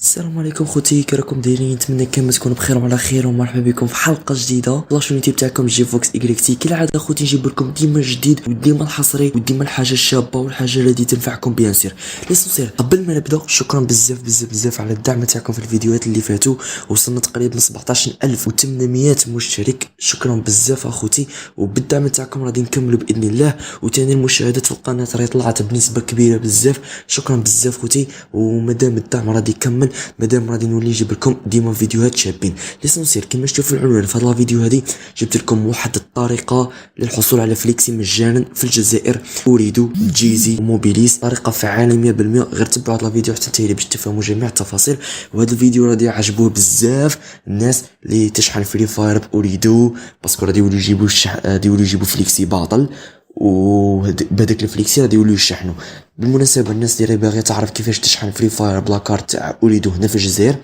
السلام عليكم خوتي، كي راكم دايرين؟ نتمنى كامل تكونوا بخير وعلى خير، ومرحبا بكم في حلقه جديده لاشونيتي تاعكم جي فوكس اكليكتي. كالعاده خوتي نجيب لكم ديما جديد وديما الحصري وديما الحاجه الشابه والحاجه التي تنفعكم بيان سير. ليسونسيال قبل ما نبدا، شكرا بزاف بزاف بزاف على الدعم تاعكم في الفيديوهات اللي فاتوا. وصلنا تقريبا 17800 مشترك، شكرا بزاف اخوتي، وبالدعم تاعكم غادي نكملوا باذن الله. وثاني المشاهدات في القناه راهي طلعت بنسبه كبيره بزاف، شكرا بزاف خوتي. ومادام الدعم غادي يكمل، مادام غادي نولي نجيب لكم ديما فيديوهات شابين. ليسونسيال كيما شفتوا في العنوان في هذا الفيديو هذه جبت لكم واحد الطريقه للحصول على فليكسي مجانا في الجزائر. اريد جيزي وموبيليس، طريقه فعاله 100%. غير تبعوا هذا الفيديو حتى تاهي باش تفهموا جميع التفاصيل. وهذا الفيديو غادي يعجبوه بزاف الناس اللي تشحن فري فاير باريدو، باسكو غادي يوليو يجيبوا غادي يوليو يجيبوا فليكسي باطل، وبهذاك الفليكسي غادي يوليو يشحنوا. بالمناسبه الناس اللي باغيه تعرف كيفاش تشحن فري فاير بلا كارت تاع اريدو هنا في الجزائر،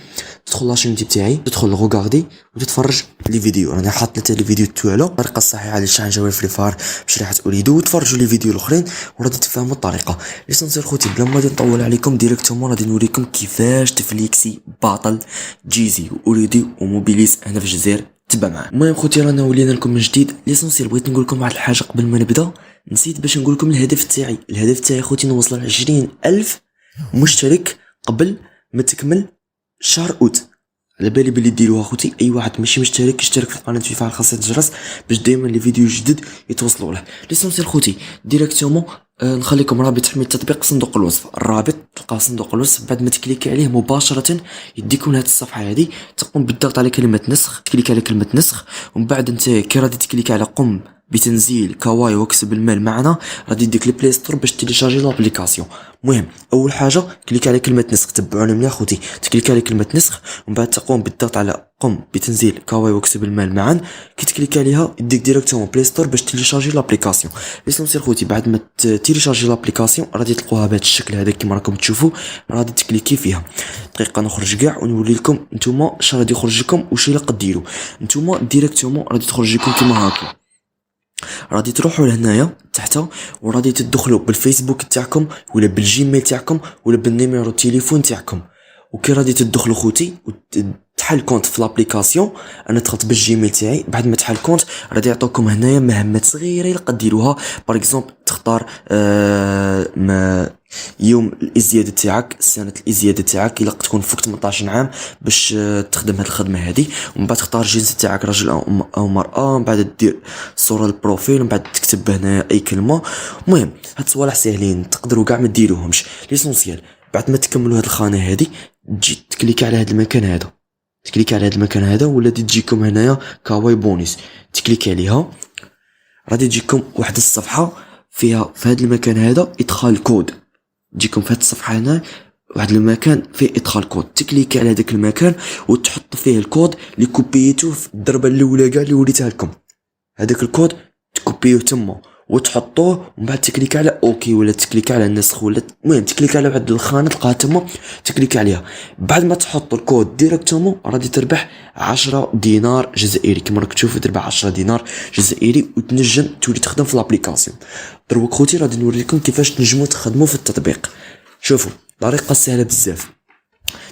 تدخل لاشين تاعي، تدخل غوغاردي وتتفرج لي فيديو. راني حاط لتا لي فيديو تاعو الطريقه الصحيحه لشحن جوال فري فاير بشريحه اريدو، وتفرجوا لي فيديو الاخرين وغادي تفهموا الطريقه. ليسونسيال خوتي بلا ما نطول عليكم ديريكتومون غادي نوريكم كيفاش تفليكسي باطل جيزي واريدو وموبيليس هنا في الجزائر. تبع معايا. المهم خوتي رانا ولينا لكم من جديد. ليسونسيال بغيت نقول لكم واحد الحاجه قبل ما نبدا، نسيت باش نقول لكم الهدف تاعي. الهدف تاعي خوتي نوصل 20,000 مشترك قبل ما تكمل شهر اوت. على بالي بلي ديروها خوتي، اي واحد ماشي مشترك يشترك في القناه ويفعل خاصيه الجرس باش دائما لي فيديو جدد يتوصلوا له. ليسونسيال خوتي ديريكتومون نخليكم رابط تحميل التطبيق صندوق الوصف. الرابط تلقاه صندوق الوصف، بعد ما تكليكي عليه مباشره يديكم لهاد الصفحه هذه. تقوم بالضغط على كلمه نسخ، تكليك على كلمه نسخ، ومن بعد انت كي غادي تكليك على قم بتنزيل كواي واكسب المال معنا، غادي يديك البلاي ستور باش تيليشارجي لابليكاسيون. المهم اول حاجه كليك على كلمه نسخ، تبعوني مليح خوتي، تكليك على كلمه نسخ ومن بعد تقوم بالضغط على قم بتنزيل كواي واكسب المال معا. كي تكليك عليها يديك ديريكتومون بلاي ستور باش تيليشارجي لابليكاسيون. ليسونسيال خوتي بعد ما تيليشارجي لابليكاسيون غادي تلقوها بهذا الشكل هذا كيما راكم تشوفوا. غادي تكليكي فيها دقيقه نخرج كاع ونولي لكم نتوما اش غادي يخرج لكم واش اللي قديروا. نتوما ديريكتومون غادي تخرج لكم كيما هكا، غادي تروحوا لهنايا تحت وغادي تدخلوا بالفيسبوك تاعكم ولا بالجيميل تاعكم ولا بالنيميرو التليفون تاعكم. وكي غادي تدخلوا خوتي وتحل كونت في لابليكاسيون، انا دخلت بالجيميل تاعي. بعد ما تحل كونت غادي يعطوكم هنايا مهمات صغيره اللي قديروها. باغ اكزومبل تختار ما يوم الازدياد تاعك، سنه الازدياد تاعك الا تكون فوق 18 عام باش تخدم هذه الخدمه هذه. ومن بعد تختار الجنس تاعك رجل او مراه، من بعد دير صوره البروفيل، من بعد تكتب هنا اي كلمه. المهم هاد الصوالح ساهلين تقدروا كاع ما ديروهمش. ليسونسيال بعد ما تكملوا هاد الخانه هذه تجي تكليكي على هاد المكان هذا، تكليكي على هاد المكان هذا ولا تجيكم هنايا كاواي بونيس، تكليكي عليها غادي تجيكم واحد الصفحه فيها في هاد المكان هذا ادخال كود. تجيكم في هاد الصفحه هنا واحد المكان فيه ادخال كود، تكليكي على هذاك المكان وتحط فيه الكود اللي كوبيتو في الضربه الاولى كاع اللي وريتها لكم. هذاك الكود تكوبيوه تما وتحطوه، ومن بعد تكليك على اوكي ولا تكليك على النسخ ولا المهم تكليك على واحد الخانه تلقاها تما تكليك عليها. بعد ما تحط الكود ديريكتومون غادي تربح 10 دينار جزائري. كما راك تشوفوا تربح 10 دينار جزائري وتنجم تولي تخدم في لابليكاسيون. دروك خوتي غادي نوريكم كيفاش تنجموا تخدموا في التطبيق. شوفوا طريقه سهله بزاف،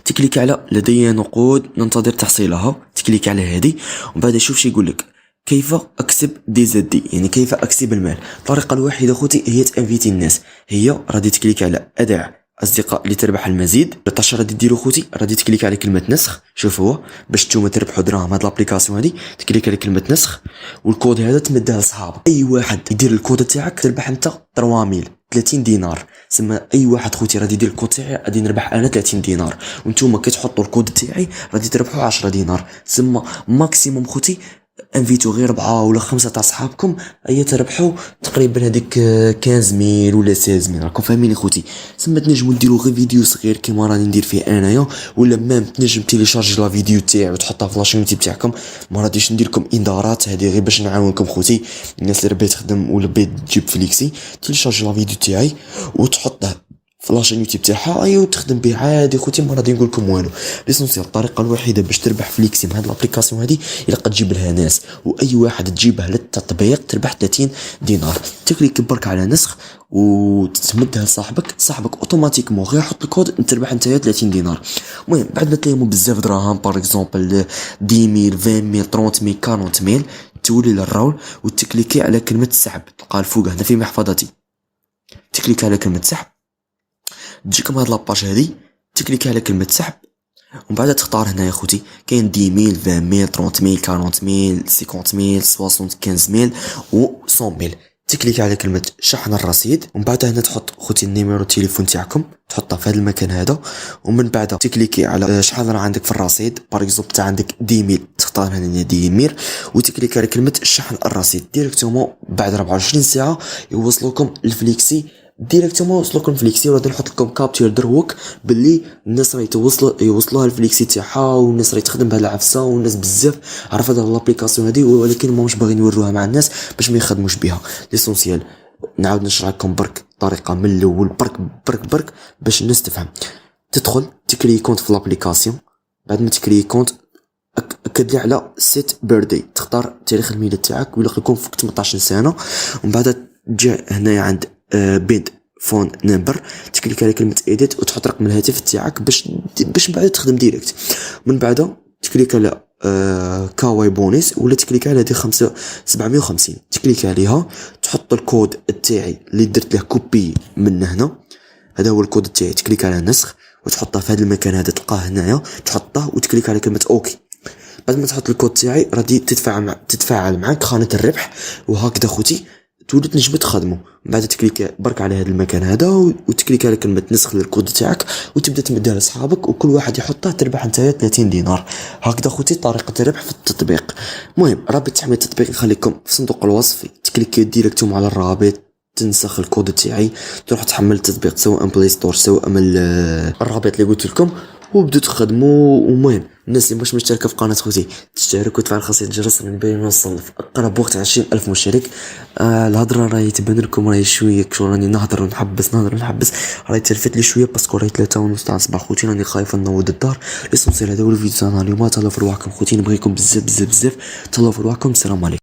تكليك على لدي نقود ننتظر تحصيلها، تكليك على هذه ومن بعد شوف شي يقول لك كيف اكسب دي زد دي، يعني كيف اكسب المال. الطريقه الوحيده خوتي هي تانفيتي الناس، هي غادي تكليك على ادع اصدقاء لتربح المزيد. 13 غادي ديروا خوتي غادي تكليك على كلمه نسخ. شوفوا هو باش نتوما تربحوا دراهم هاد لابليكاسيون هادي تكليك على كلمه نسخ والكود هذا تمدها لصحابك. اي واحد يدير الكود تاعك تربح انت 3030 دينار. سما اي واحد خوتي غادي يدير الكود تاعي غادي نربح انا 30 دينار، وانتوما كتحطوا الكود تاعي غادي تربحوا 10 دينار. سما ماكسيموم خوتي انفيتو غير 4 ولا 5 تاع صحابكم اي تربحوا تقريبا هذيك 15000 ولا 16000. راكم فاهمين خوتي؟ سما تنجموا ديروا غير فيديو صغير كيما راني ندير فيه انايا، ولا ميم تنجم تيليشارجي لا فيديو تاعي وتحطها في لاشين تاعكم. ما غاديش ندير لكم انذارات هذه غير باش نعاونكم خوتي. الناس اللي ربي تخدم ولا بغيت تجيب فليكسي تيليشارجي لا فيديو تاعي وتحطه في لاشين يوتيوب تاعها ايوا تخدم به عادي خوتي. ما غادي نقول لكم والو. ليسونسيال الطريقه الوحيده باش تربح فليكسي من هاد لابليكاسيون هادي الا تجيب لها ناس، واي واحد تجيبه للتطبيق تربح 30 دينار. تكليك برك على نسخ وتمدها لصاحبك، صاحبك اوتوماتيكمون غير يحط الكود تربح نتايا 30 دينار. المهم بعد ما تليمو بزاف دراهم باغ اكزومبل 10000 20000 30000 40000 تولي للرول وتكليكي على كلمه سحب، تلقاها الفوق هنا في محفظتي. تكليك على كلمه سحب تجيكم هاد لاباج هادي، تكليكي على كلمة سحب ومن بعد تختار هنا يا خوتي كاين 10000 20000 30000 40000 50000 75000 و 100000. تكليكي على كلمة شحن الرصيد ومن بعد هنا تحط خوتي النيميرو التليفون تاعكم تحطه في هذا المكان هذا، ومن بعد تكليكي على شحال راه عندك في الرصيد. باغ اكزومبل تاع عندك 10000 تختار هنا 10000 وتكليكي على كلمة شحن الرصيد ديريكتومون بعد 24 ساعة يوصلوكم الفليكسي ديريكتومون. وصلوكم فليكسي وغادي نحط لكم كابتشر دروك باللي الناس راهي يوصلوها الفليكسي تاعها، والناس راهي تخدم بها العفسه، والناس بزاف عرفت هاد لابليكاسيون هادي ولكن ماهمش باغيين يوروها مع الناس باش ما يخدموش بها. ليسونسيال نعاود نشرح لكم برك طريقه من الاول برك برك برك باش الناس تفهم. تدخل تكري كونت في لابليكاسيون، بعد ما تكري كونت اكد لي على سيت بيردي، تختار تاريخ الميلاد تاعك ويلا يكون فوق 18 سنه، ومن بعد تجي هنايا عند بيد فون نمبر تكليك على كلمه ايديت وتحط رقم الهاتف تاعك باش من بعد تخدم ديريكت. من بعد تكليك على كاواي بونيس ولا تكليك على هذه 750 تكليك عليها، تحط الكود تاعي اللي درت له كوبي من هنا، هذا هو الكود تاعي. تكليك على نسخ وتحطه في هذا المكان هذا تلقاه هنايا، تحطه وتكليك على كلمه اوكي. بعد ما تحط الكود تاعي غادي تتفاعل معك خانه الربح، وهكذا خوتي تولي تنجم تخدمو. بعد تكليك برك على هذا المكان هذا وتكليك على كلمه نسخ للكود تاعك وتبدا تمدها لاصحابك وكل واحد يحطه تربح نتايا 30 دينار. هكذا خوتي طريقه الربح في التطبيق. المهم رابط تحميل التطبيق نخليكم في صندوق الوصف، تكليك ديريكتوم على الرابط تنسخ الكود تاعي تروح تحمل التطبيق سواء بلاي ستور سواء من الرابط اللي قلت لكم وبدو تخدموا. ومهم الناس اللي مش مشتركه في قناه خوتي تشترك وتفعل خاصيه الجرس من بين نوصل في اقرب وقت 20000 مشترك. الهضره راهي تبان لكم راهي شويه كشو راني نهضر ونحبس راهي تلفت لي شويه باسكو راهي 3:30 تاع الصباح خوتي راني خايف نوض الدار. ليسونسيال هذا هو الفيديو تاعنا اليوم. تهلاو في رواحكم خوتي، نبغيكم بزاف بزاف بزاف. تهلاو في رواحكم. السلام عليكم.